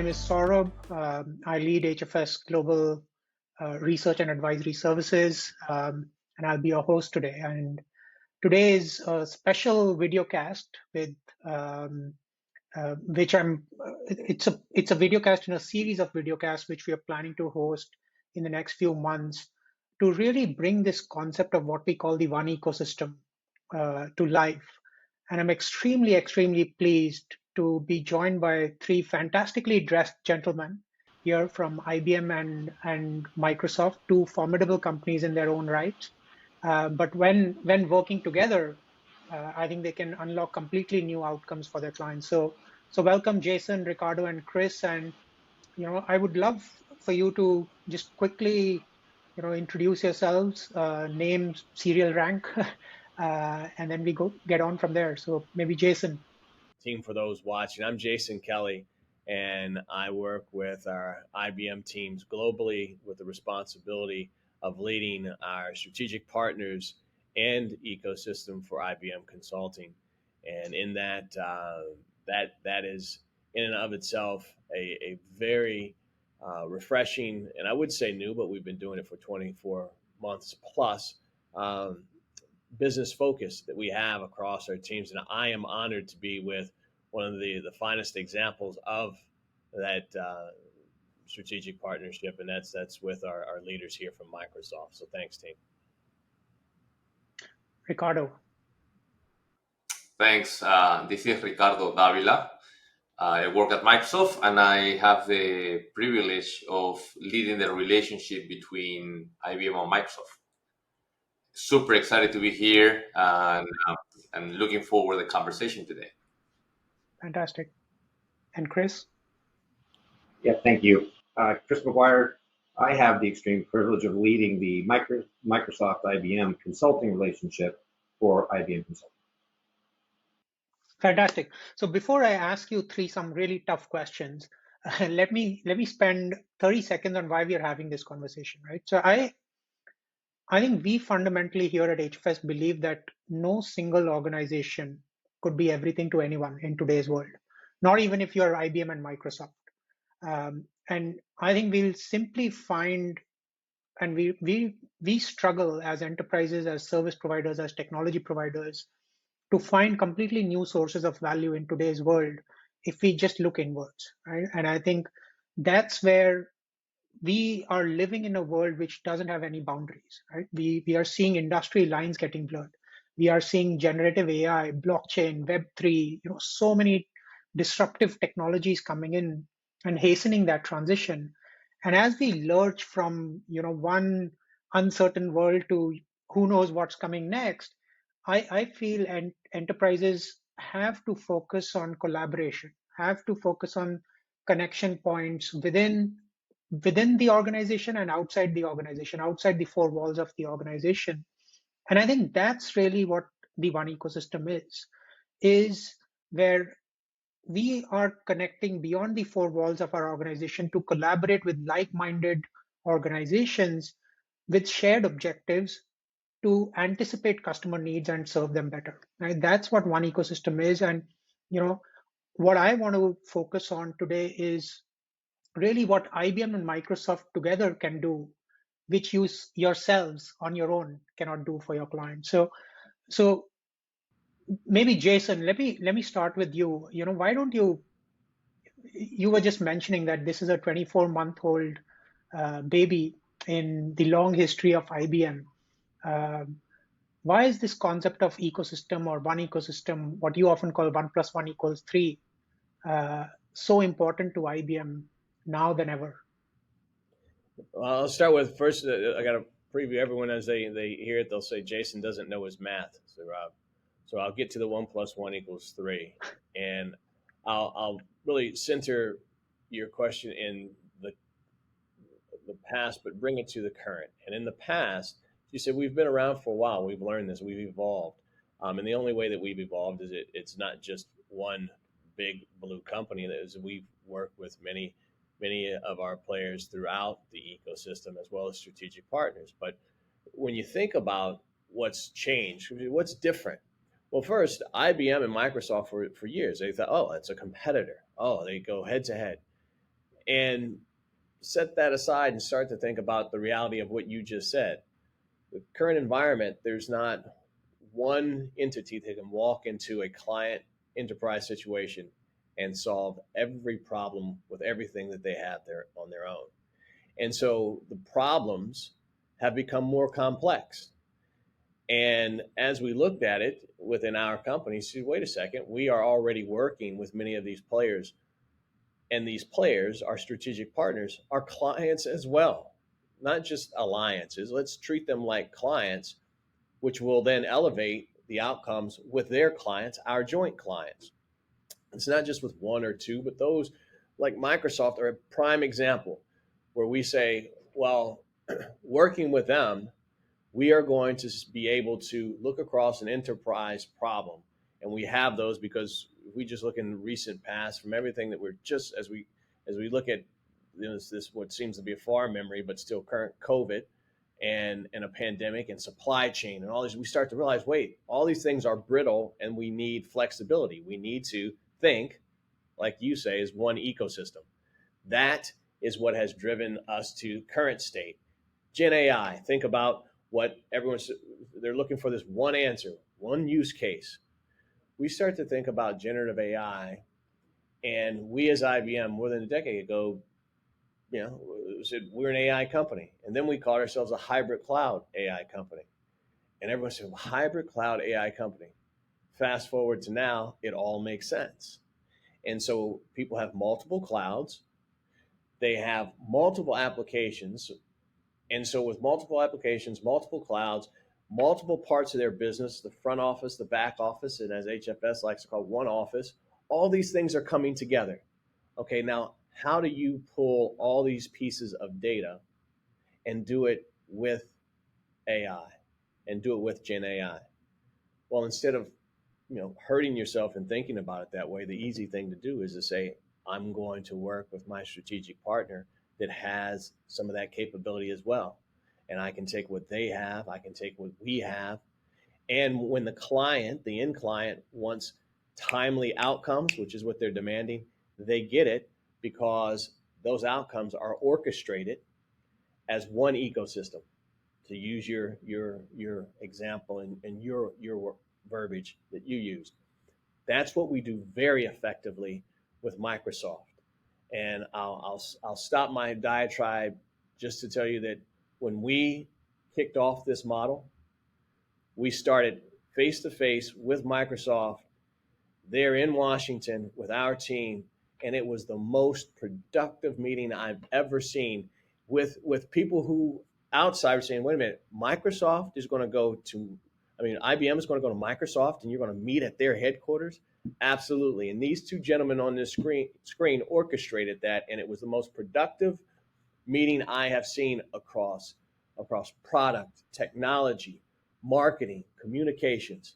name is Saurabh. I lead HFS Global Research and Advisory Services, and I'll be your host today. And today is a special video cast with which it's a video cast in a series of video casts which we are planning to host in the next few months to really bring this concept of what we call the one ecosystem to life. And I'm extremely pleased to be joined by three fantastically dressed gentlemen here from IBM and Microsoft, two formidable companies in their own right. But when working together, I think they can unlock completely new outcomes for their clients. So welcome, Jason, Ricardo, and Chris. And I would love for you to just quickly, introduce yourselves, name, serial rank, and then we get on from there. So maybe Jason. Team for those watching. I'm Jason Kelley, and I work with our IBM teams globally with the responsibility of leading our strategic partners and ecosystem for IBM Consulting. And in that, that is in and of itself a very refreshing, and I would say new, but we've been doing it for 24 months plus. Business focus that we have across our teams. And I am honored to be with one of the finest examples of that strategic partnership, and that's with our leaders here from Microsoft. So thanks, team. Ricardo. Thanks. This is Ricardo Davila. I work at Microsoft, and I have the privilege of leading the relationship between IBM and Microsoft. Super excited to be here and looking forward to the conversation today. Fantastic. And Chris? Yeah, thank you. Chris McGuire. I have the extreme privilege of leading the Microsoft IBM consulting relationship for IBM Consulting. Fantastic. So before I ask you some really tough questions, let me spend 30 seconds on why we are having this conversation, right? So I think we fundamentally here at HFS believe that no single organization could be everything to anyone in today's world, not even if you're IBM and Microsoft. And I think we'll simply find, and we struggle as enterprises, as service providers, as technology providers, to find completely new sources of value in today's world if we just look inwards, right? And I think that's where we are living in a world which doesn't have any boundaries, right? We are seeing industry lines getting blurred. We are seeing generative AI, blockchain, Web3, so many disruptive technologies coming in and hastening that transition. And as we lurch from, one uncertain world to who knows what's coming next, I feel enterprises have to focus on collaboration, have to focus on connection points within the organization and outside the organization, outside the four walls of the organization. And I think that's really what the one ecosystem is where we are connecting beyond the four walls of our organization to collaborate with like-minded organizations with shared objectives to anticipate customer needs and serve them better. Right? That's what one ecosystem is. And what I want to focus on today is really what IBM and Microsoft together can do, which you yourselves on your own cannot do for your clients. So maybe Jason, let me start with you. Why don't you were just mentioning that this is a 24-month-old baby in the long history of IBM. Why is this concept of ecosystem or one ecosystem, what you often call 1 + 1 = 3, so important to IBM now than ever? Well, I'll start with first. I got to preview everyone as they hear it. They'll say Jason doesn't know his math. So I'll get to the 1 + 1 = 3, and I'll really center your question in the past, but bring it to the current. And in the past, you said we've been around for a while. We've learned this. We've evolved, and the only way that we've evolved is it's not just one big blue company. That is, we've worked with many of our players throughout the ecosystem as well as strategic partners. But when you think about what's changed, what's different? Well, first, IBM and Microsoft for years, they thought, oh, it's a competitor. Oh, they go head to head. And set that aside and start to think about the reality of what you just said. The current environment, there's not one entity that can walk into a client enterprise situation and solve every problem with everything that they have there on their own. And so the problems have become more complex. And as we looked at it within our company, see, wait a second, we are already working with many of these players. And these players, our strategic partners, are clients as well, not just alliances. Let's treat them like clients, which will then elevate the outcomes with their clients, our joint clients. It's not just with one or two, but those like Microsoft are a prime example where we say, well, working with them, we are going to be able to look across an enterprise problem. And we have those because if we just look in the recent past from everything that we're just as we look at this what seems to be a far memory, but still current COVID and a pandemic and supply chain and all these, we start to realize, wait, all these things are brittle and we need flexibility. We need to think, like you say, is one ecosystem. That is what has driven us to current state. Gen AI, think about what they're looking for, this one answer, one use case. We start to think about generative AI, and we as IBM more than a decade ago, said we're an AI company, and then we called ourselves a hybrid cloud AI company, and everyone said, well, hybrid cloud AI company. Fast forward to now, it all makes sense. And so people have multiple clouds, they have multiple applications. And so with multiple applications, multiple clouds, multiple parts of their business, the front office, the back office, and as HFS likes to call one office, all these things are coming together. Okay, now how do you pull all these pieces of data and do it with AI and do it with Gen AI? Well, instead of hurting yourself and thinking about it that way, the easy thing to do is to say, I'm going to work with my strategic partner that has some of that capability as well. And I can take what they have, I can take what we have. And when the end client wants timely outcomes, which is what they're demanding, they get it because those outcomes are orchestrated as one ecosystem. To use your example and your verbiage that you used. That's what we do very effectively with Microsoft. And I'll stop my diatribe just to tell you that when we kicked off this model, we started face to face with Microsoft there in Washington with our team, and it was the most productive meeting I've ever seen with people who outside were saying, wait a minute, Microsoft is going to go to, IBM is going to go to Microsoft and you're going to meet at their headquarters? Absolutely. And these two gentlemen on this screen orchestrated that, and it was the most productive meeting I have seen across product, technology, marketing, communications.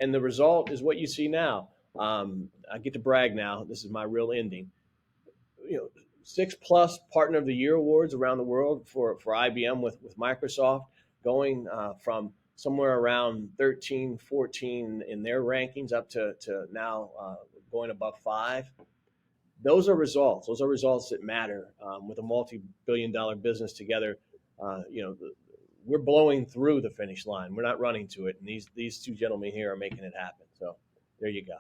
And the result is what you see now. I get to brag now. This is my real ending. 6+ Partner of the Year awards around the world for IBM with Microsoft, going from somewhere around 13, 14 in their rankings up to now going above 5. Those are results. Those are results that matter. With a multi-billion-dollar business together, we're blowing through the finish line. We're not running to it. And these two gentlemen here are making it happen. So there you go.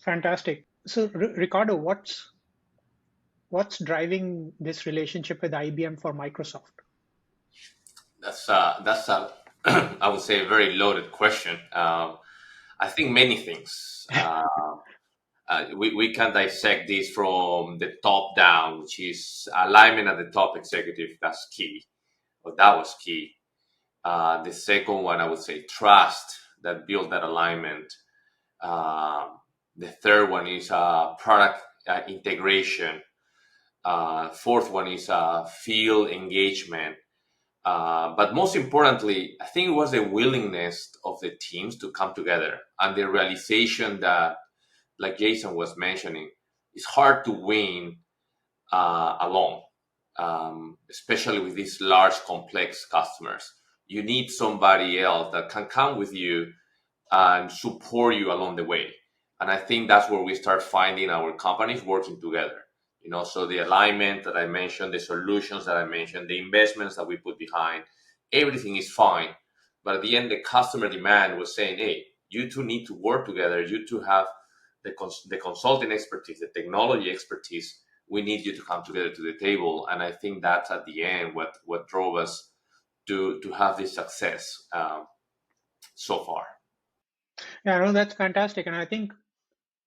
Fantastic. So Ricardo, what's driving this relationship with IBM for Microsoft? That's a I would say a very loaded question. I think many things. We can dissect this from the top down, which is alignment at the top executive. That's key. Well, that was key. The second one, I would say trust that built that alignment. The third one is product integration. Fourth one is field engagement. But most importantly, I think it was the willingness of the teams to come together and the realization that, like Jason was mentioning, it's hard to win alone, especially with these large, complex customers. You need somebody else that can come with you and support you along the way. And I think that's where we start finding our companies working together. So the alignment that I mentioned, the solutions that I mentioned, the investments that we put behind, everything is fine. But at the end, the customer demand was saying, hey, you two need to work together. You two have the consulting expertise, the technology expertise. We need you to come together to the table. And I think that's at the end what drove us to have this success so far. Yeah, no, that's fantastic. And I think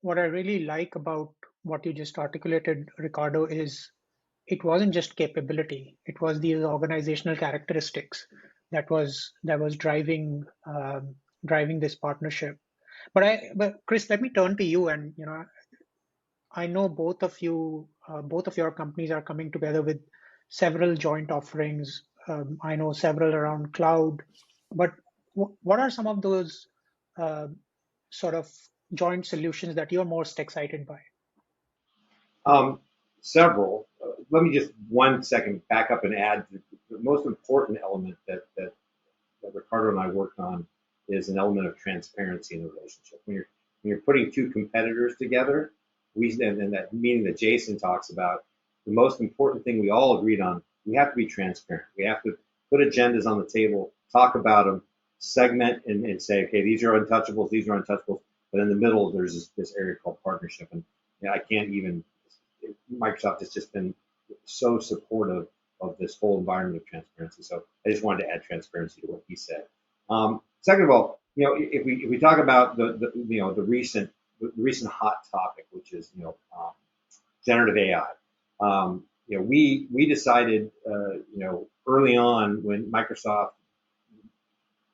what I really like about what you just articulated, Ricardo, is it wasn't just capability; it was these organizational characteristics that was driving this partnership. But Chris, let me turn to you, and I know both of your companies are coming together with several joint offerings. I know several around cloud, but what are some of those uh, sort of joint solutions that you're most excited by? Several. Let me just 1 second back up and add the most important element that Ricardo and I worked on is an element of transparency in the relationship. When you're putting two competitors together, and that meeting that Jason talks about, the most important thing we all agreed on, we have to be transparent. We have to put agendas on the table, talk about them, segment and say, okay, these are untouchables, these are untouchables. But in the middle, there's this area called partnership. And I can't even, Microsoft has just been so supportive of this whole environment of transparency. So I just wanted to add transparency to what he said. Second of all, if we talk about the recent hot topic, which is generative AI, we decided early on when Microsoft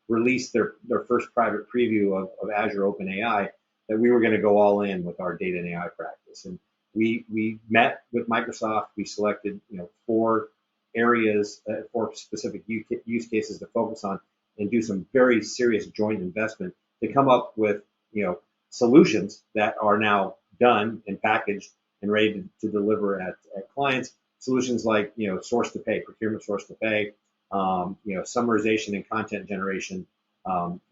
released their first private preview of Azure OpenAI that we were going to go all in with our data and AI practice. And we met with Microsoft. We selected 4 areas, 4 specific use cases to focus on, and do some very serious joint investment to come up with solutions that are now done and packaged and ready to deliver at clients. Solutions like source to pay, procurement source to pay, summarization and content generation.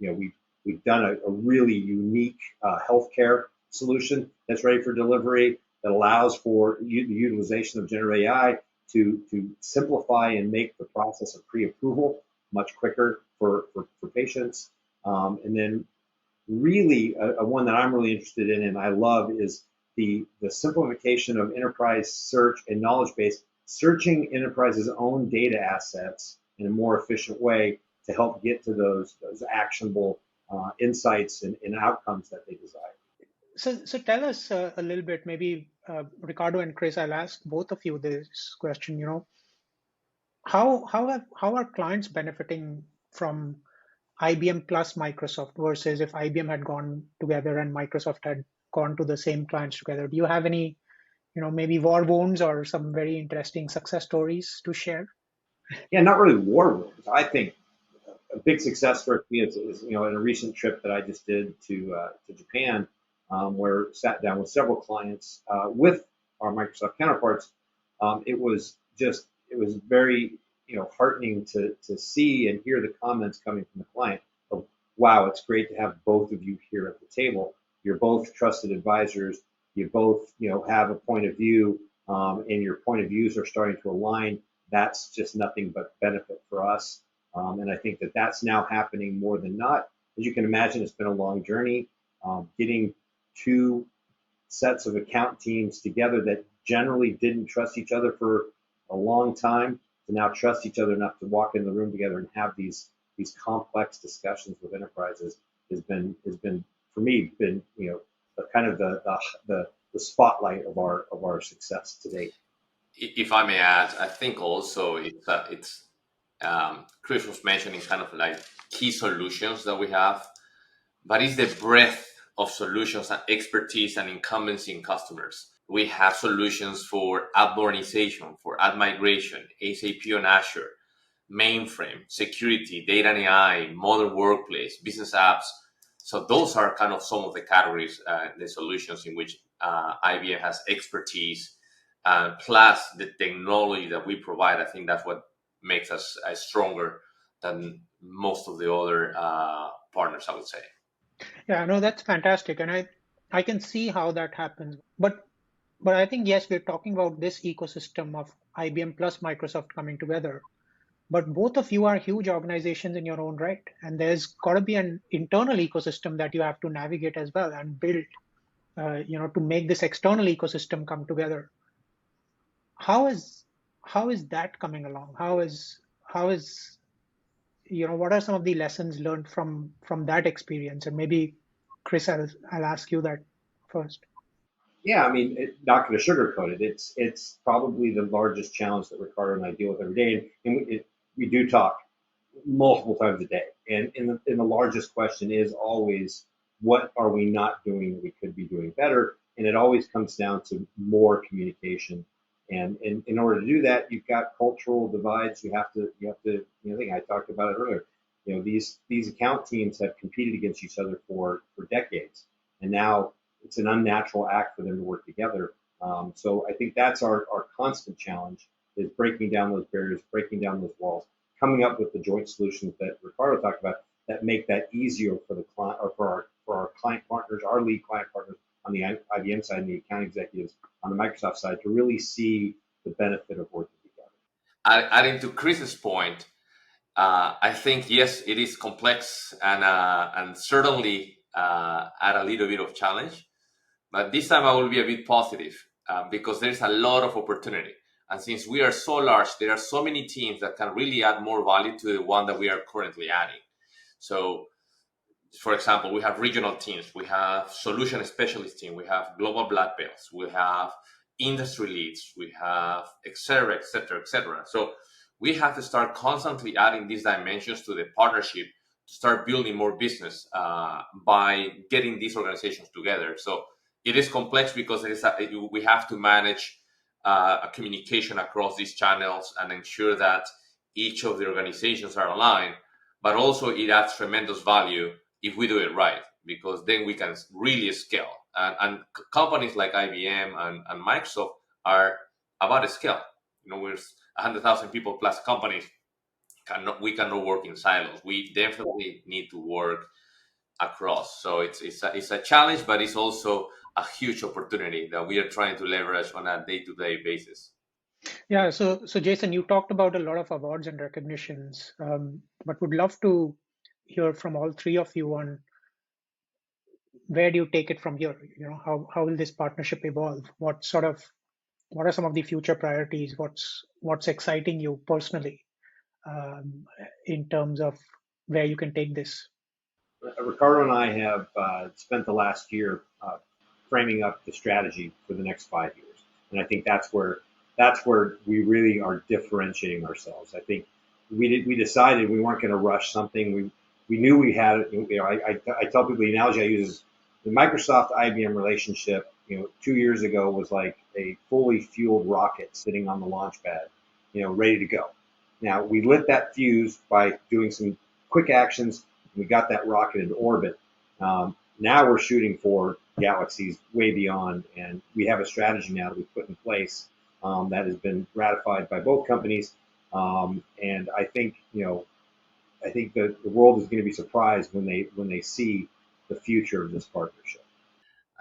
We've done a really unique healthcare solution that's ready for delivery that allows for the utilization of generative AI to simplify and make the process of pre-approval much quicker for patients. And then really a one that I'm really interested in and I love is the simplification of enterprise search and knowledge base, searching enterprise's own data assets in a more efficient way to help get to those actionable insights and outcomes that they desire. So tell us a little bit, maybe Ricardo and Chris. I'll ask both of you this question. How are clients benefiting from IBM plus Microsoft versus if IBM had gone together and Microsoft had gone to the same clients together? Do you have any, maybe war wounds or some very interesting success stories to share? Yeah, not really war wounds. I think a big success for me is in a recent trip that I just did to Japan, where I sat down with several clients with our Microsoft counterparts. It was very heartening to see and hear the comments coming from the client of, wow, it's great to have both of you here at the table. You're both trusted advisors. You both have a point of view, and your point of views are starting to align. That's just nothing but benefit for us. And I think that that's now happening more than not. As you can imagine, it's been a long journey. Getting 2 sets of account teams together that generally didn't trust each other for a long time to now trust each other enough to walk in the room together and have these complex discussions with enterprises has been for me kind of the spotlight of our success to date. If I may add, I think also it's Chris was mentioning kind of like key solutions that we have, but it's the breadth of solutions and expertise and incumbency in customers. We have solutions for app modernization, for app migration, SAP on Azure, mainframe, security, data and AI, modern workplace, business apps. So those are kind of some of the categories, the solutions in which IBM has expertise, plus the technology that we provide. I think that's what makes us stronger than most of the other partners, I would say. Yeah, no, that's fantastic, and I can see how that happens. But But I think, yes, we're talking about this ecosystem of IBM plus Microsoft coming together. But both of you are huge organizations in your own right. And there's got to be an internal ecosystem that you have to navigate as well and build, to make this external ecosystem come together. How is that coming along? How is what are some of the lessons learned from that experience? And maybe Chris, I'll ask you that first. Yeah, I mean, not going to sugarcoat it. It's probably the largest challenge that Ricardo and I deal with every day, and we do talk multiple times a day. And the largest question is always, what are we not doing that we could be doing better? And it always comes down to more communication. And in order to do that, you've got cultural divides. I think I talked about it earlier. These account teams have competed against each other for decades, and now it's an unnatural act for them to work together. So I think that's our constant challenge, is breaking down those barriers, breaking down those walls, coming up with the joint solutions that Ricardo talked about that make that easier for the client, or for our client partners, our lead client partners on the IBM side and the account executives on the Microsoft side, to really see the benefit of working together. Adding to Chris's point, I think yes, it is complex and certainly add a little bit of challenge. But this time I will be a bit positive because there's a lot of opportunity. And since we are so large, there are so many teams that can really add more value to the one that we are currently adding. So, for example, we have regional teams, we have solution specialist team, we have global black belts, we have industry leads, we have et cetera, et cetera, et cetera. So we have to start constantly adding these dimensions to the partnership to start building more business by getting these organizations together. So it is complex because we have to manage a communication across these channels and ensure that each of the organizations are aligned, but also it adds tremendous value if we do it right, because then we can really scale. And companies like IBM and Microsoft are about to scale. We're 100,000 people plus companies. We cannot work in silos. We definitely need to work across. So it's a challenge, but it's also a huge opportunity that we are trying to leverage on a day-to-day basis. Yeah, so Jason, you talked about a lot of awards and recognitions, but would love to hear from all three of you on where do you take it from here? How will this partnership evolve? What are some of the future priorities? What's exciting you personally, in terms of where you can take this? Ricardo and I have spent the last year framing up the strategy for the next 5 years, and I think that's where we really are differentiating ourselves. I think we decided we weren't going to rush something. We knew we had it. I tell people the analogy I use is the Microsoft IBM relationship. 2 years ago was like a fully fueled rocket sitting on the launch pad, ready to go. Now we lit that fuse by doing some quick actions. We got that rocket into orbit. Now we're shooting for galaxies way beyond, and we have a strategy now that we've put in place that has been ratified by both companies. And I think the world is going to be surprised when they see the future of this partnership.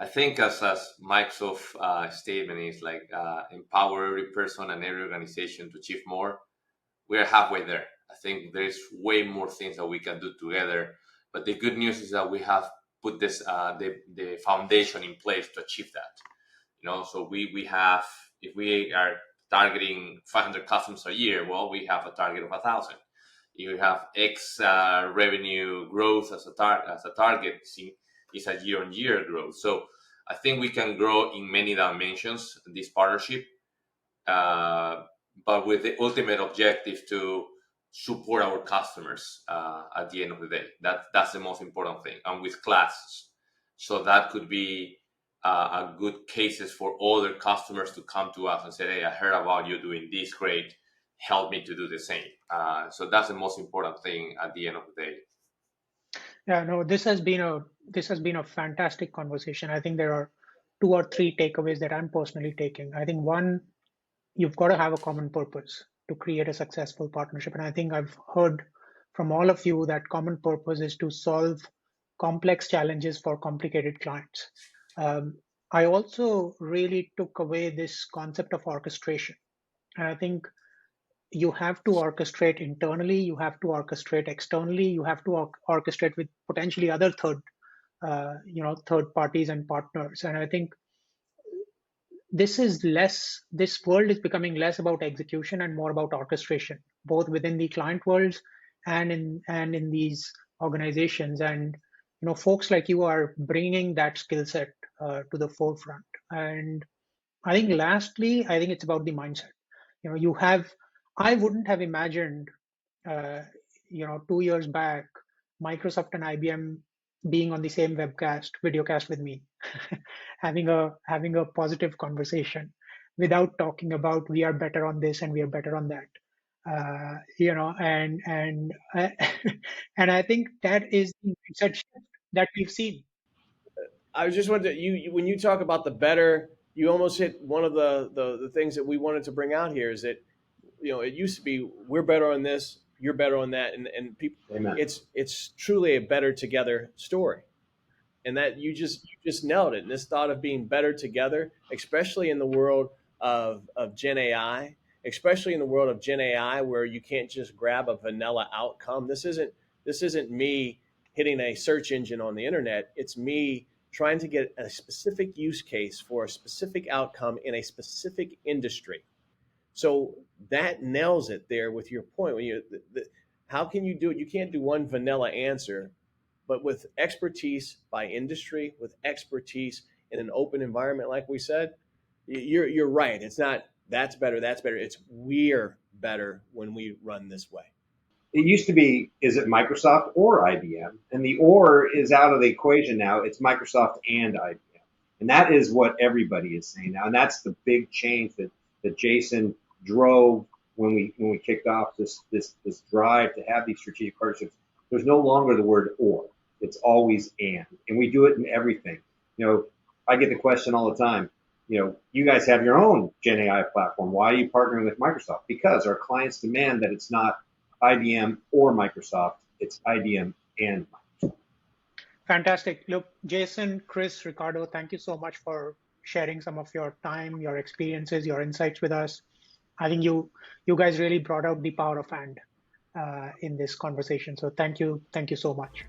I think as Microsoft statement is like empower every person and every organization to achieve more. We're halfway there. I think there's way more things that we can do together. But the good news is that we have put this the foundation in place to achieve that. So we have, if we are targeting 500 customers a year, well, we have a target of 1,000. You have X revenue growth as a target. Is a year-on-year growth. So I think we can grow in many dimensions this partnership. But with the ultimate objective to support our customers at the end of the day. That's the most important thing. And with classes. So that could be a good cases for other customers to come to us and say, hey, I heard about you doing this, great. Help me to do the same. So that's the most important thing at the end of the day. Yeah, no, this has been a fantastic conversation. I think there are 2 or 3 takeaways that I'm personally taking. I think one, you've got to have a common purpose to create a successful partnership. And I think I've heard from all of you that common purpose is to solve complex challenges for complicated clients. I also really took away this concept of orchestration. And I think you have to orchestrate internally, you have to orchestrate externally, you have to orchestrate with potentially other third parties and partners. And I think this world is becoming less about execution and more about orchestration, both within the client worlds and in these organizations. And folks like you are bringing that skill set to the forefront. And I think lastly, I think it's about the mindset. You have I wouldn't have imagined uh, 2 years back, Microsoft and IBM being on the same videocast with me, having a positive conversation without talking about we are better on this and we are better on that. And and I think that is the mindset shift that we've seen. I was just wondering, when you talk about the better, you almost hit one of the things that we wanted to bring out here is that it used to be we're better on this, you're better on that, and people, Amen. it's truly a better together story, and that you just nailed it. And this thought of being better together, especially in the world of Gen AI, especially in the world of Gen AI, where you can't just grab a vanilla outcome. This isn't me hitting a search engine on the internet. It's me trying to get a specific use case for a specific outcome in a specific industry. So that nails it there with your point. How can you do it? You can't do one vanilla answer, but with expertise by industry, with expertise in an open environment, like we said, you're right. It's not that's better, that's better. It's we're better when we run this way. It used to be, is it Microsoft or IBM? And the or is out of the equation now. It's Microsoft and IBM. And that is what everybody is saying now. And that's the big change that Jason drove when we kicked off this drive to have these strategic partnerships. There's no longer the word or. It's always and we do it in everything. I get the question all the time. You guys have your own Gen AI platform. Why are you partnering with Microsoft? Because our clients demand that it's not IBM or Microsoft, it's IBM and Microsoft. Fantastic. Look, Jason, Chris, Ricardo, thank you so much for sharing some of your time, your experiences, your insights with us. I think you guys really brought out the power of and in this conversation. So thank you so much.